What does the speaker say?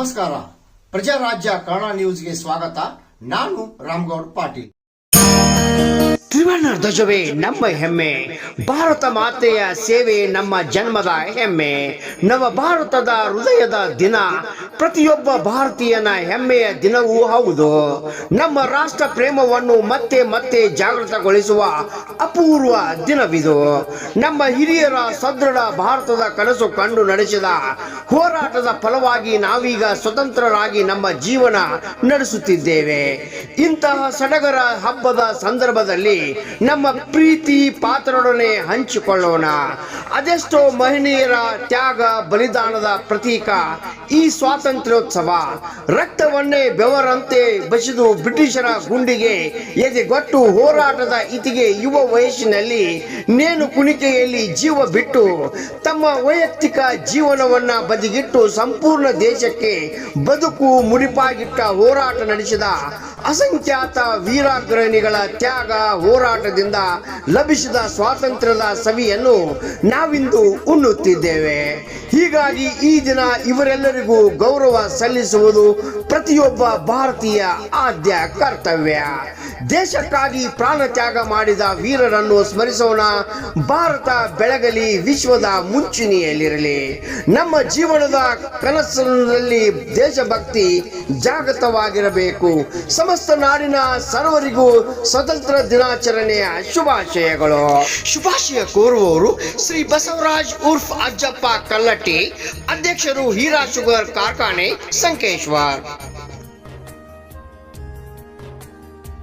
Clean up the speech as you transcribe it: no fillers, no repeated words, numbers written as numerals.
ನಮಸ್ಕಾರ. ಪ್ರಜಾರಾಜ್ಯ ಕನ್ನಡ ನ್ಯೂಸ್ಗೆ ಸ್ವಾಗತ. ನಾನು ರಾಮಗೌಡ ಪಾಟೀಲ್. ತ್ರಿವರ್ಣ ಧ್ವಜವೇ ನಮ್ಮ ಹೆಮ್ಮೆ, ಭಾರತ ಮಾತೆಯ ಸೇವೆ ನಮ್ಮ ಜನ್ಮದ ಹೆಮ್ಮೆ. ನವ ಭಾರತದ ಹೃದಯದ ದಿನ, ಪ್ರತಿಯೊಬ್ಬ ಭಾರತೀಯನ ಹೆಮ್ಮೆಯ ದಿನವೂ ಹೌದು. ನಮ್ಮ ರಾಷ್ಟ್ರ ಪ್ರೇಮವನ್ನು ಮತ್ತೆ ಮತ್ತೆ ಜಾಗೃತಗೊಳಿಸುವ ಅಪೂರ್ವ ದಿನವಿದು. ನಮ್ಮ ಹಿರಿಯರ ಸದೃಢ ಭಾರತದ ಕನಸು ಕಂಡು ನಡೆಸಿದ ಹೋರಾಟದ ಫಲವಾಗಿ ನಾವೀಗ ಸ್ವತಂತ್ರರಾಗಿ ನಮ್ಮ ಜೀವನ ನಡೆಸುತ್ತಿದ್ದೇವೆ. ಇಂತಹ ಸಡಗರ ಹಬ್ಬದ ಸಂದರ್ಭದಲ್ಲಿ ನಮ್ಮ ಪ್ರೀತಿ ಪಾತ್ರರೊಡನೆ ಹಂಚಿಕೊಳ್ಳೋಣ. ಅದೆಷ್ಟೋ ಮಹನೀಯರ ತ್ಯಾಗ ಬಲಿದಾನದ ಪ್ರತೀಕ ಈ ಸ್ವಾತಂತ್ರ್ಯೋತ್ಸವ. ರಕ್ತವನ್ನೇ ಬೆವರಂತೆ ಬಸಿದು ಬ್ರಿಟಿಷರ ಗುಂಡಿಗೆ ಎದೆಗೊಟ್ಟು ಹೋರಾಟದ ಇತಿಗೆ ಯುವ ವಯಸ್ಸಿನಲ್ಲಿ ನೇಣು ಕುಣಿಕೆಯಲ್ಲಿ ಜೀವ ಬಿಟ್ಟು ತಮ್ಮ ವೈಯಕ್ತಿಕ ಜೀವನವನ್ನ ಬದಿಗಿಟ್ಟು ಸಂಪೂರ್ಣ ದೇಶಕ್ಕೆ ಬದುಕು ಮುಡಿಪಾಗಿಟ್ಟ ಹೋರಾಟ ನಡೆಸಿದ ಅಸಂಖ್ಯಾತ ವೀರಾಗ್ರಹಿಣಿಗಳ ತ್ಯಾಗ ಹೋರಾಟದಿಂದ ಲಭಿಸಿದ ಸ್ವಾತಂತ್ರ್ಯದ ಸವಿಯನ್ನು ನಾವಿಂದು ಉಣ್ಣುತ್ತಿದ್ದೇವೆ. ಹೀಗಾಗಿ ಈ ದಿನ ಇವರೆಲ್ಲರಿಗೂ ಗೌರವ ಸಲ್ಲಿಸುವುದು ಪ್ರತಿಯೊಬ್ಬ ಭಾರತೀಯ ಆದ್ಯ ಕರ್ತವ್ಯ. ದೇಶಕ್ಕಾಗಿ ಪ್ರಾಣ ತ್ಯಾಗ ಮಾಡಿದ ವೀರರನ್ನು ಸ್ಮರಿಸೋಣ. ಭಾರತ ಬೆಳಗಲಿ, ವಿಶ್ವದ ಮುಂಚೂಣಿಯಲ್ಲಿರಲಿ. ನಮ್ಮ ಜೀವನದ ಕನಸಿನಲ್ಲಿ ದೇಶಭಕ್ತಿ ಜಾಗೃತವಾಗಿರಬೇಕು. ಸಮಸ್ತ ನಾಡಿನ ಸರ್ವರಿಗೂ ಸ್ವತಂತ್ರ ದಿನಾಚರಣೆಯ ಶುಭಾಶಯಗಳು. ಶುಭಾಶಯ ಕೋರುವವರು ಶ್ರೀ ಬಸವರಾಜ್ ಉರ್ಫ್ ಅಜ್ಜಪ್ಪ ಕಲ್ಲಟ್ಟಿ, ಅಧ್ಯಕ್ಷರು ಹೀರಾ ಶುಗರ್ ಕಾರ್ಖಾನೆ ಸಂಕೇಶ್ವರ್.